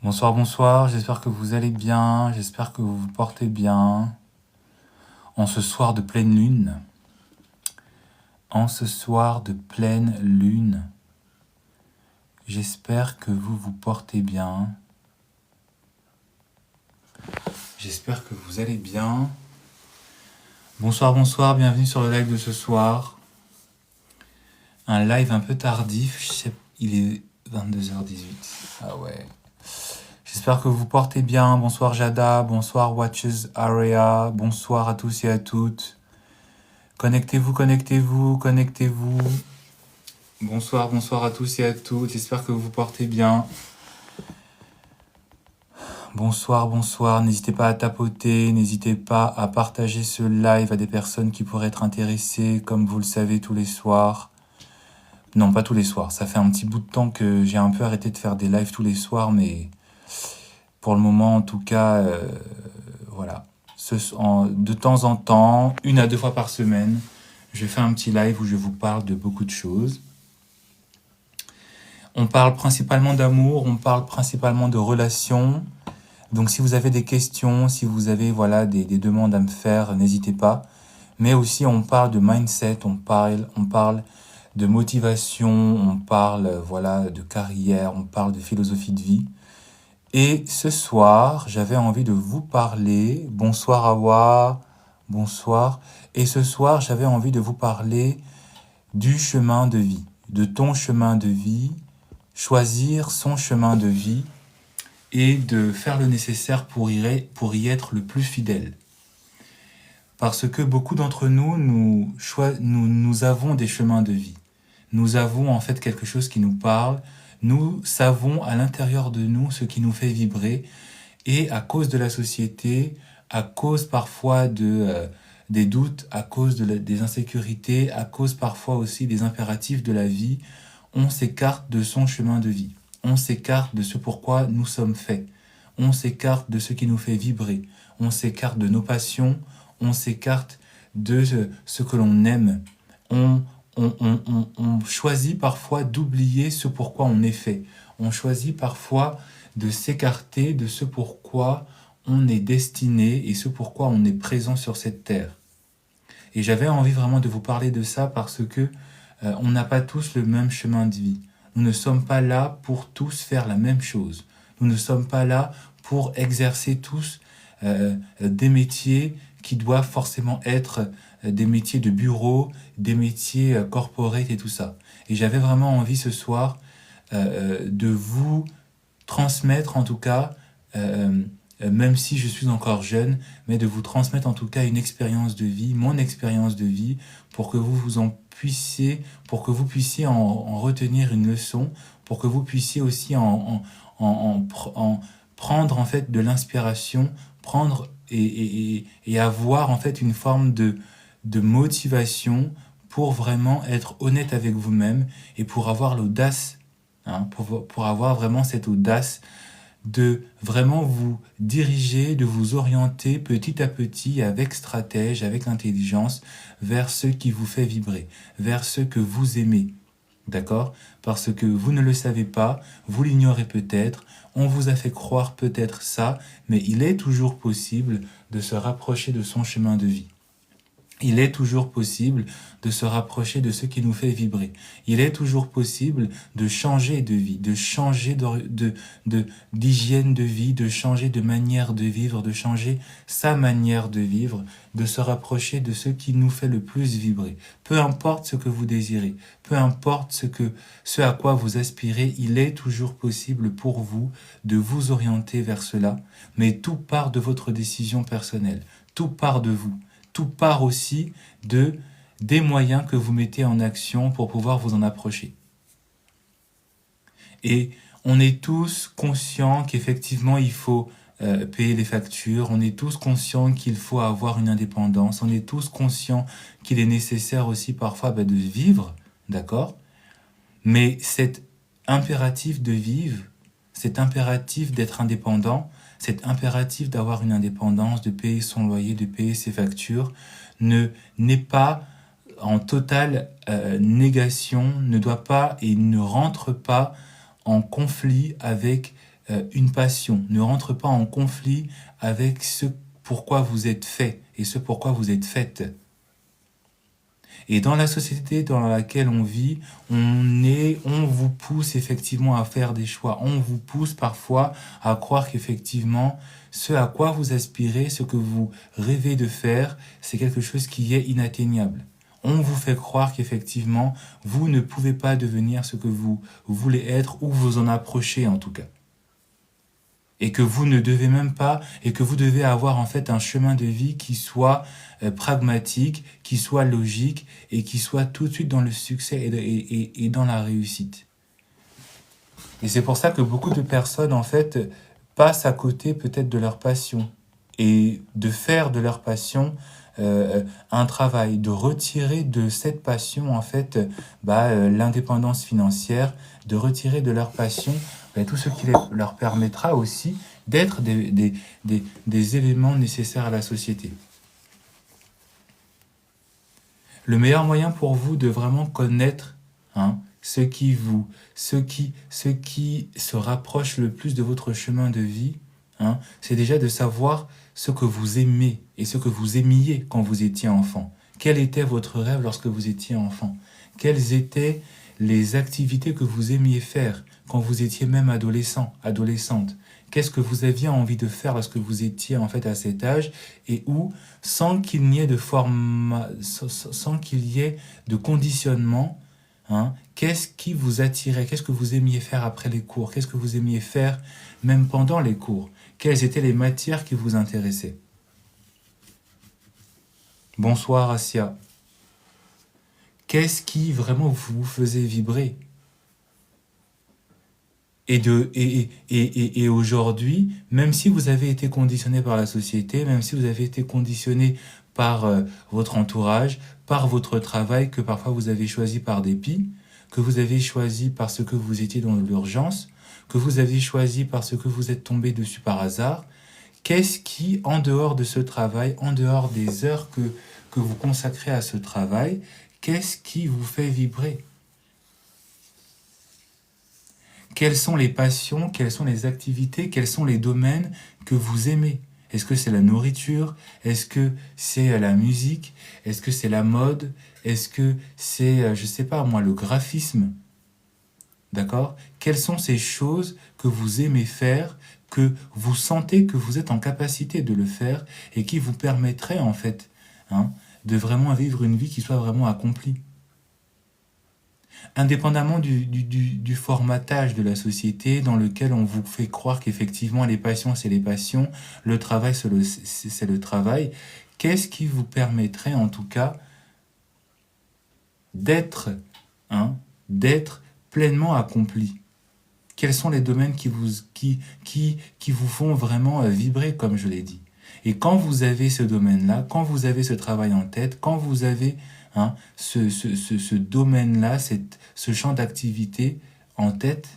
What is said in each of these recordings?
Bonsoir, bonsoir, j'espère que vous allez bien, j'espère que vous vous portez bien. En ce soir de pleine lune, j'espère que vous vous portez bien. J'espère que vous allez bien. Bonsoir, bonsoir, bienvenue sur le live de ce soir. Un live un peu tardif, il est 22h18. Ah ouais. J'espère que vous vous portez bien. Bonsoir Jada, bonsoir Watches Area, bonsoir à tous et à toutes. Connectez-vous, connectez-vous, connectez-vous. Bonsoir, bonsoir à tous et à toutes. J'espère que vous vous portez bien. Bonsoir, bonsoir. N'hésitez pas à tapoter, n'hésitez pas à partager ce live à des personnes qui pourraient être intéressées, comme vous le savez, tous les soirs. Non, pas tous les soirs. Ça fait un petit bout de temps que j'ai un peu arrêté de faire des lives tous les soirs, mais pour le moment, en tout cas, voilà. De temps en temps, 1 à 2 fois par semaine, je fais un petit live où je vous parle de beaucoup de choses. On parle principalement d'amour, on parle principalement de relations. Donc si vous avez des questions, si vous avez des demandes à me faire, n'hésitez pas. Mais aussi on parle de mindset, on parle de motivation, on parle de carrière, on parle de philosophie de vie. Et ce soir, j'avais envie de vous parler. Bonsoir Awa, bonsoir. Et ce soir, j'avais envie de vous parler du chemin de vie, de ton chemin de vie, choisir son chemin de vie et de faire le nécessaire pour y être le plus fidèle. Parce que beaucoup d'entre nous, nous avons des chemins de vie. Nous avons en fait quelque chose qui nous parle. Nous savons à l'intérieur de nous ce qui nous fait vibrer. Et à cause de la société, à cause parfois des doutes, à cause des insécurités, à cause parfois aussi des impératifs de la vie, on s'écarte de son chemin de vie. On s'écarte de ce pourquoi nous sommes faits. On s'écarte de ce qui nous fait vibrer. On s'écarte de nos passions. On s'écarte de ce que l'on aime. On choisit parfois d'oublier ce pourquoi on est fait. On choisit parfois de s'écarter de ce pourquoi on est destiné et ce pourquoi on est présent sur cette terre. Et j'avais envie vraiment de vous parler de ça parce que on n'a pas tous le même chemin de vie. Nous ne sommes pas là pour tous faire la même chose. Nous ne sommes pas là pour exercer tous des métiers qui doivent forcément être des métiers de bureau, des métiers corporate et tout ça. Et j'avais vraiment envie ce soir de vous transmettre en tout cas, même si je suis encore jeune, mais de vous transmettre en tout cas une expérience de vie, mon expérience de vie, pour que vous puissiez en retenir une leçon, pour que vous puissiez aussi en prendre en fait de l'inspiration, prendre et avoir en fait une forme de motivation pour vraiment être honnête avec vous-même et pour avoir l'audace, pour avoir vraiment cette audace de vraiment vous diriger, de vous orienter petit à petit avec stratège, avec intelligence vers ce qui vous fait vibrer, vers ce que vous aimez. D'accord ? Parce que vous ne le savez pas, vous l'ignorez peut-être, on vous a fait croire peut-être ça, mais il est toujours possible de se rapprocher de son chemin de vie. Il est toujours possible de se rapprocher de ce qui nous fait vibrer. Il est toujours possible de changer de vie, de changer d'hygiène de vie, de changer de manière de vivre, de changer sa manière de vivre, de se rapprocher de ce qui nous fait le plus vibrer. Peu importe ce que vous désirez, peu importe ce à quoi vous aspirez, il est toujours possible pour vous de vous orienter vers cela, mais tout part de votre décision personnelle, tout part de vous. Tout part aussi des moyens que vous mettez en action pour pouvoir vous en approcher. Et on est tous conscients qu'effectivement il faut payer les factures, on est tous conscients qu'il faut avoir une indépendance, on est tous conscients qu'il est nécessaire aussi parfois de vivre, d'accord ? Mais cet impératif de vivre, cet impératif d'être indépendant, cet impératif d'avoir une indépendance, de payer son loyer, de payer ses factures, n'est pas en totale négation, ne doit pas et ne rentre pas en conflit avec une passion, ne rentre pas en conflit avec ce pourquoi vous êtes fait et ce pourquoi vous êtes faite. Et dans la société dans laquelle on vit, on vous pousse effectivement à faire des choix. On vous pousse parfois à croire qu'effectivement, ce à quoi vous aspirez, ce que vous rêvez de faire, c'est quelque chose qui est inatteignable. On vous fait croire qu'effectivement, vous ne pouvez pas devenir ce que vous voulez être ou vous en approcher en tout cas. Et que vous ne devez même pas, et que vous devez avoir en fait un chemin de vie qui soit pragmatique, qui soit logique et qui soit tout de suite dans le succès et dans la réussite. Et c'est pour ça que beaucoup de personnes en fait passent à côté peut-être de leur passion et de faire de leur passion un travail, de retirer de cette passion en fait l'indépendance financière, de retirer de leur passion tout ce qui leur permettra aussi d'être des éléments nécessaires à la société. Le meilleur moyen pour vous de vraiment connaître ce qui se rapproche le plus de votre chemin de vie, c'est déjà de savoir ce que vous aimez et ce que vous aimiez quand vous étiez enfant. Quel était votre rêve lorsque vous étiez enfant? Quelles étaient les activités que vous aimiez faire quand vous étiez même adolescent, adolescente? Qu'est-ce que vous aviez envie de faire lorsque vous étiez en fait à cet âge et où, sans qu'il n'y ait sans qu'il y ait de conditionnement, qu'est-ce qui vous attirait? Qu'est-ce que vous aimiez faire après les cours? Qu'est-ce que vous aimiez faire même pendant les cours? Quelles étaient les matières qui vous intéressaient? Bonsoir Asia. Qu'est-ce qui vraiment vous faisait vibrer? Et aujourd'hui, même si vous avez été conditionné par la société, même si vous avez été conditionné par votre entourage, par votre travail que parfois vous avez choisi par dépit, que vous avez choisi parce que vous étiez dans l'urgence, que vous avez choisi parce que vous êtes tombé dessus par hasard, qu'est-ce qui, en dehors de ce travail, en dehors des heures que vous consacrez à ce travail, qu'est-ce qui vous fait vibrer? Quelles sont les passions, quelles sont les activités, quels sont les domaines que vous aimez? Est-ce que c'est la nourriture? Est-ce que c'est la musique? Est-ce que c'est la mode? Est-ce que c'est, je sais pas moi, le graphisme? D'accord? Quelles sont ces choses que vous aimez faire, que vous sentez que vous êtes en capacité de le faire et qui vous permettraient en fait de vraiment vivre une vie qui soit vraiment accomplie? Indépendamment du formatage de la société dans lequel on vous fait croire qu'effectivement les passions c'est les passions, le travail c'est le travail, qu'est-ce qui vous permettrait en tout cas d'être pleinement accompli? Quels sont les domaines qui vous font vraiment vibrer, comme je l'ai dit? Et quand vous avez ce domaine-là, quand vous avez ce travail en tête, quand vous avez ce domaine-là, ce champ d'activité en tête,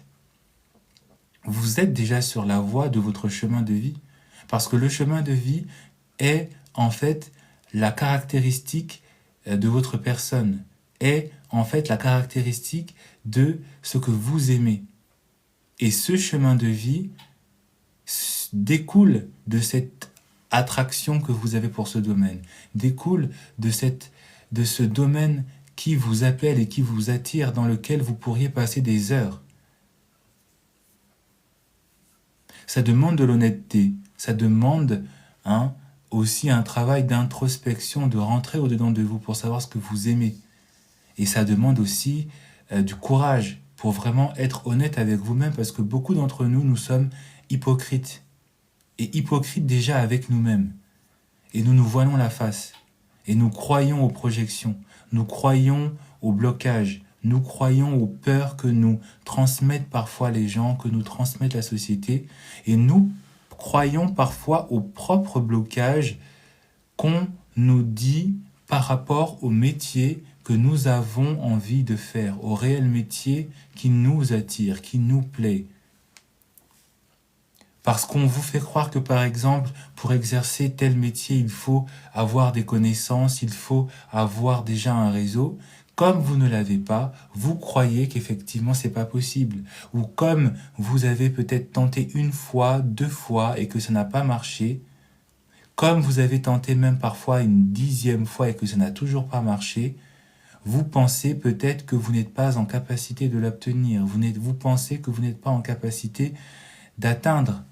vous êtes déjà sur la voie de votre chemin de vie. Parce que le chemin de vie est en fait la caractéristique de votre personne, est en fait la caractéristique de ce que vous aimez. Et ce chemin de vie découle de cette attraction que vous avez pour ce domaine, découle de ce domaine qui vous appelle et qui vous attire, dans lequel vous pourriez passer des heures. Ça demande de l'honnêteté, ça demande aussi un travail d'introspection, de rentrer au-dedans de vous pour savoir ce que vous aimez. Et ça demande aussi du courage pour vraiment être honnête avec vous-même, parce que beaucoup d'entre nous, nous sommes hypocrites. Et hypocrites déjà avec nous-mêmes. Et nous nous voilons la face. Et nous croyons aux projections. Nous croyons aux blocages. Nous croyons aux peurs que nous transmettent parfois les gens, que nous transmettent la société. Et nous croyons parfois aux propres blocages qu'on nous dit par rapport au métier que nous avons envie de faire, au réel métier qui nous attire, qui nous plaît. Parce qu'on vous fait croire que, par exemple, pour exercer tel métier, il faut avoir des connaissances, il faut avoir déjà un réseau, Comme vous ne l'avez pas, vous croyez qu'effectivement c'est pas possible. Ou comme vous avez peut-être tenté une fois, 2 fois et que ça n'a pas marché, comme vous avez tenté même parfois une 10e fois et que ça n'a toujours pas marché, vous pensez peut-être que vous n'êtes pas en capacité de l'obtenir. Vous pensez que vous n'êtes pas en capacité d'atteindre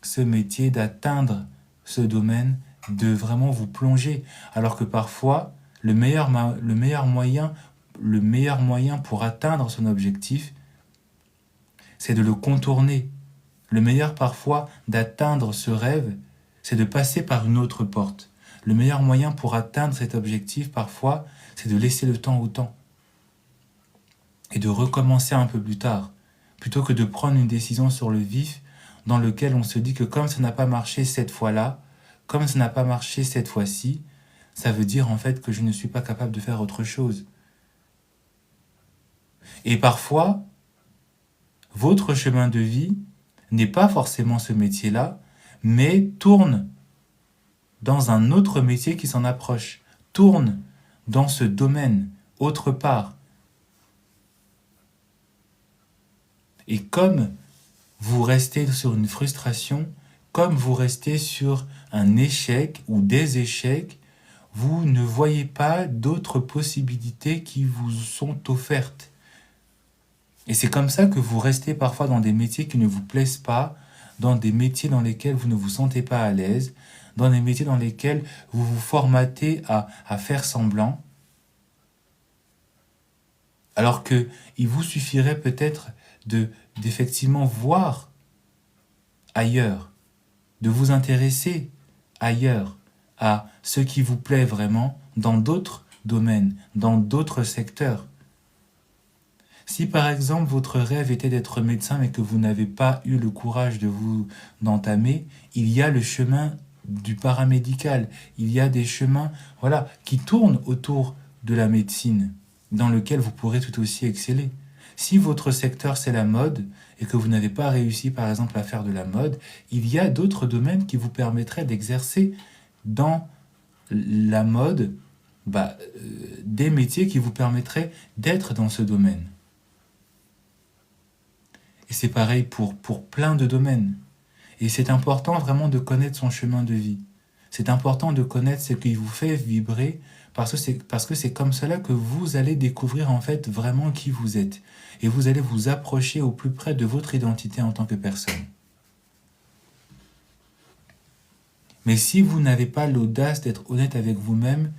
ce métier, d'atteindre ce domaine, de vraiment vous plonger. Alors que parfois, le meilleur moyen pour atteindre son objectif, c'est de le contourner. Le meilleur parfois d'atteindre ce rêve, c'est de passer par une autre porte. Le meilleur moyen pour atteindre cet objectif, parfois, c'est de laisser le temps au temps. Et de recommencer un peu plus tard, plutôt que de prendre une décision sur le vif, dans lequel on se dit que comme ça n'a pas marché cette fois-là, comme ça n'a pas marché cette fois-ci, ça veut dire en fait que je ne suis pas capable de faire autre chose. Et parfois, votre chemin de vie n'est pas forcément ce métier-là, mais tourne dans un autre métier qui s'en approche, tourne dans ce domaine, autre part. Et comme vous restez sur une frustration, comme vous restez sur un échec ou des échecs, vous ne voyez pas d'autres possibilités qui vous sont offertes. Et c'est comme ça que vous restez parfois dans des métiers qui ne vous plaisent pas, dans des métiers dans lesquels vous ne vous sentez pas à l'aise, dans des métiers dans lesquels vous vous formatez à faire semblant, alors que il vous suffirait peut-être d'effectivement voir ailleurs, de vous intéresser ailleurs à ce qui vous plaît vraiment dans d'autres domaines, dans d'autres secteurs. Si par exemple votre rêve était d'être médecin mais que vous n'avez pas eu le courage de vous d'entamer, il y a le chemin du paramédical, il y a des chemins qui tournent autour de la médecine, dans lequel vous pourrez tout aussi exceller. Si votre secteur c'est la mode et que vous n'avez pas réussi par exemple à faire de la mode, il y a d'autres domaines qui vous permettraient d'exercer dans la mode des métiers qui vous permettraient d'être dans ce domaine. Et c'est pareil pour plein de domaines. Et c'est important vraiment de connaître son chemin de vie. C'est important de connaître ce qui vous fait vibrer parce que c'est comme cela que vous allez découvrir en fait vraiment qui vous êtes. Et vous allez vous approcher au plus près de votre identité en tant que personne. Mais si vous n'avez pas l'audace d'être honnête avec vous-même,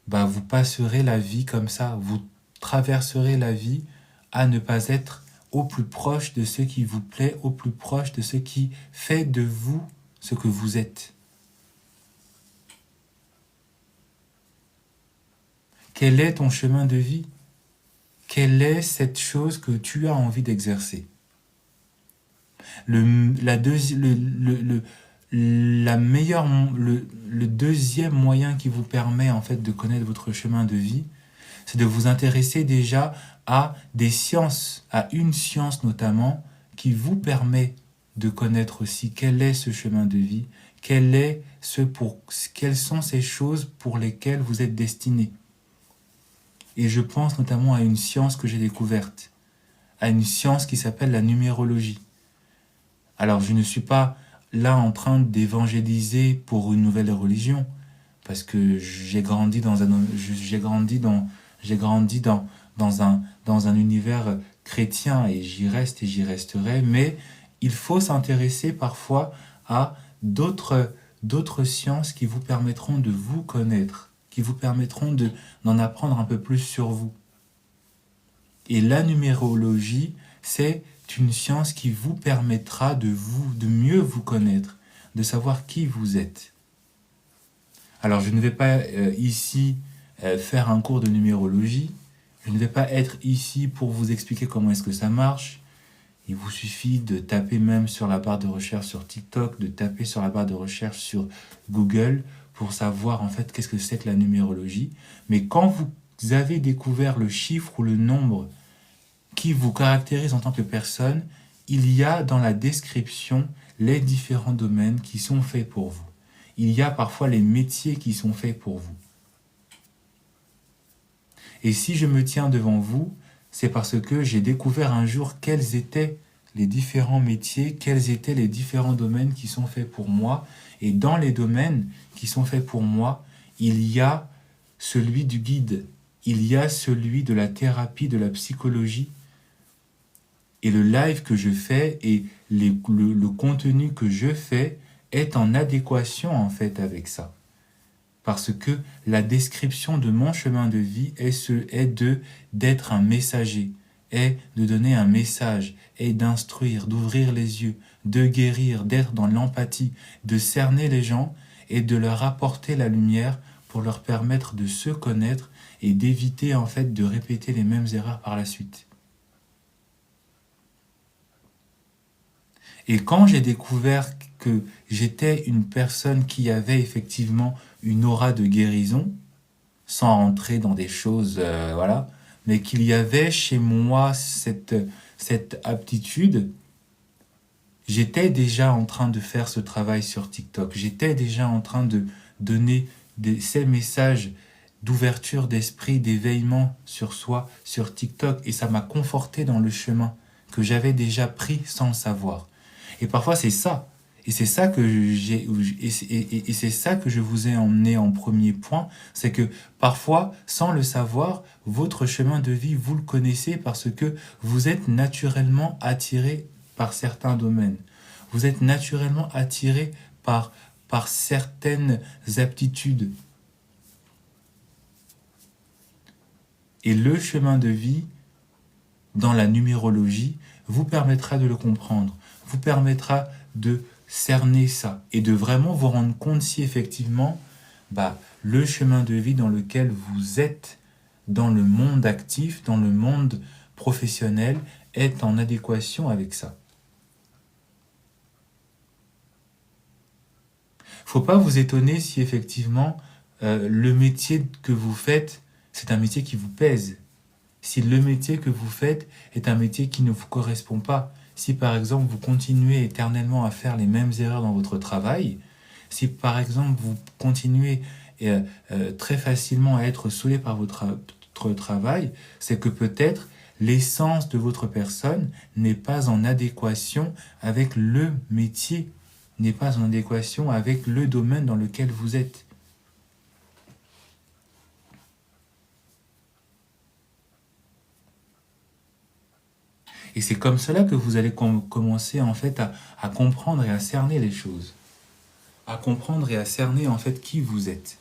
vous passerez la vie comme ça. Vous traverserez la vie à ne pas être au plus proche de ce qui vous plaît, au plus proche de ce qui fait de vous ce que vous êtes. Quel est ton chemin de vie? Quelle est cette chose que tu as envie d'exercer? Le deuxième moyen qui vous permet en fait de connaître votre chemin de vie, c'est de vous intéresser déjà à des sciences, à une science notamment, qui vous permet de connaître aussi quel est ce chemin de vie, quelles sont ces choses pour lesquelles vous êtes destiné. Et je pense notamment à une science que j'ai découverte, à une science qui s'appelle la numérologie. Alors je ne suis pas là en train d'évangéliser pour une nouvelle religion, parce que j'ai grandi dans un univers chrétien et j'y reste et j'y resterai, mais il faut s'intéresser parfois à d'autres sciences qui vous permettront de vous connaître, qui vous permettront d'en apprendre un peu plus sur vous. Et la numérologie, c'est une science qui vous permettra de mieux vous connaître, de savoir qui vous êtes. Alors je ne vais pas ici faire un cours de numérologie, je ne vais pas être ici pour vous expliquer comment est-ce que ça marche. Il vous suffit de taper même sur la barre de recherche sur TikTok, de taper sur la barre de recherche sur Google pour savoir en fait qu'est-ce que c'est que la numérologie. Mais quand vous avez découvert le chiffre ou le nombre qui vous caractérise en tant que personne, il y a dans la description les différents domaines qui sont faits pour vous. Il y a parfois les métiers qui sont faits pour vous. Et si je me tiens devant vous, c'est parce que j'ai découvert un jour quels étaient les différents métiers, quels étaient les différents domaines qui sont faits pour moi. Et dans les domaines qui sont faits pour moi, il y a celui du guide, il y a celui de la thérapie, de la psychologie. Et le live que je fais et le contenu que je fais est en adéquation en fait avec ça. Parce que la description de mon chemin de vie est d'être un messager, est de donner un message, est d'instruire, d'ouvrir les yeux, de guérir, d'être dans l'empathie, de cerner les gens et de leur apporter la lumière pour leur permettre de se connaître et d'éviter en fait de répéter les mêmes erreurs par la suite. Et quand j'ai découvert que j'étais une personne qui avait effectivement une aura de guérison, sans rentrer dans des choses, voilà, mais qu'il y avait chez moi cette aptitude, j'étais déjà en train de faire ce travail sur TikTok. J'étais déjà en train de donner ces messages d'ouverture d'esprit, d'éveillement sur soi, sur TikTok. Et ça m'a conforté dans le chemin que j'avais déjà pris sans le savoir. Et parfois, c'est ça. Et c'est ça que c'est ça que je vous ai emmené en premier point. C'est que parfois, sans le savoir, votre chemin de vie, vous le connaissez parce que vous êtes naturellement attiré par certains domaines. Vous êtes naturellement attiré par certaines aptitudes. Et le chemin de vie, dans la numérologie, vous permettra de le comprendre, vous permettra de cerner ça et de vraiment vous rendre compte si effectivement le chemin de vie dans lequel vous êtes dans le monde actif, dans le monde professionnel, est en adéquation avec ça. Faut pas vous étonner si effectivement le métier que vous faites, c'est un métier qui vous pèse. Si le métier que vous faites est un métier qui ne vous correspond pas, si par exemple vous continuez éternellement à faire les mêmes erreurs dans votre travail, si par exemple vous continuez très facilement à être saoulé par votre travail, c'est que peut-être l'essence de votre personne n'est pas en adéquation avec le métier, n'est pas en adéquation avec le domaine dans lequel vous êtes. Et c'est comme cela que vous allez commencer en fait à comprendre et à cerner les choses. À comprendre et à cerner en fait qui vous êtes.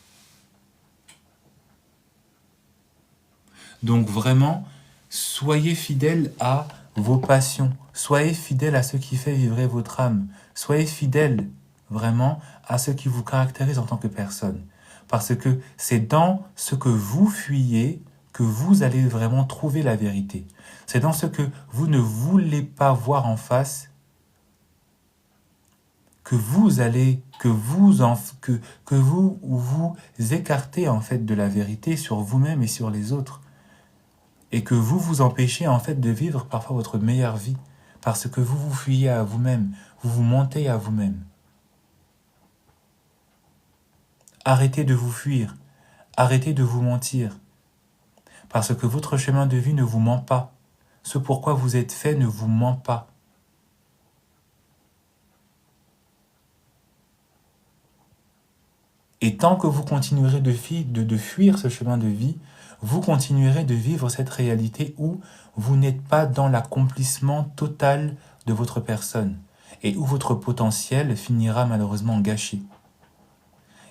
Donc vraiment, soyez fidèle à vos passions. Soyez fidèle à ce qui fait vibrer votre âme. Soyez fidèle vraiment à ce qui vous caractérise en tant que personne. Parce que c'est dans ce que vous fuyez que vous allez vraiment trouver la vérité. C'est dans ce que vous ne voulez pas voir en face que vous écartez en fait de la vérité sur vous-même et sur les autres. Et que vous vous empêchez en fait de vivre parfois votre meilleure vie. Parce que vous vous fuyez à vous-même, vous vous mentez à vous-même. Arrêtez de vous fuir, arrêtez de vous mentir. Parce que votre chemin de vie ne vous ment pas. Ce pourquoi vous êtes fait ne vous ment pas. Et tant que vous continuerez de fuir ce chemin de vie, vous continuerez de vivre cette réalité où vous n'êtes pas dans l'accomplissement total de votre personne et où votre potentiel finira malheureusement gâché.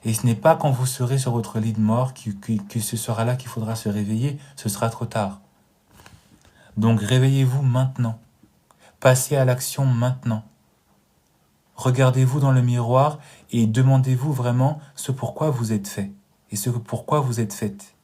Et ce n'est pas quand vous serez sur votre lit de mort que ce sera là qu'il faudra se réveiller, ce sera trop tard. Donc réveillez-vous maintenant, passez à l'action maintenant. Regardez-vous dans le miroir et demandez-vous vraiment ce pourquoi vous êtes fait et ce pourquoi vous êtes faite.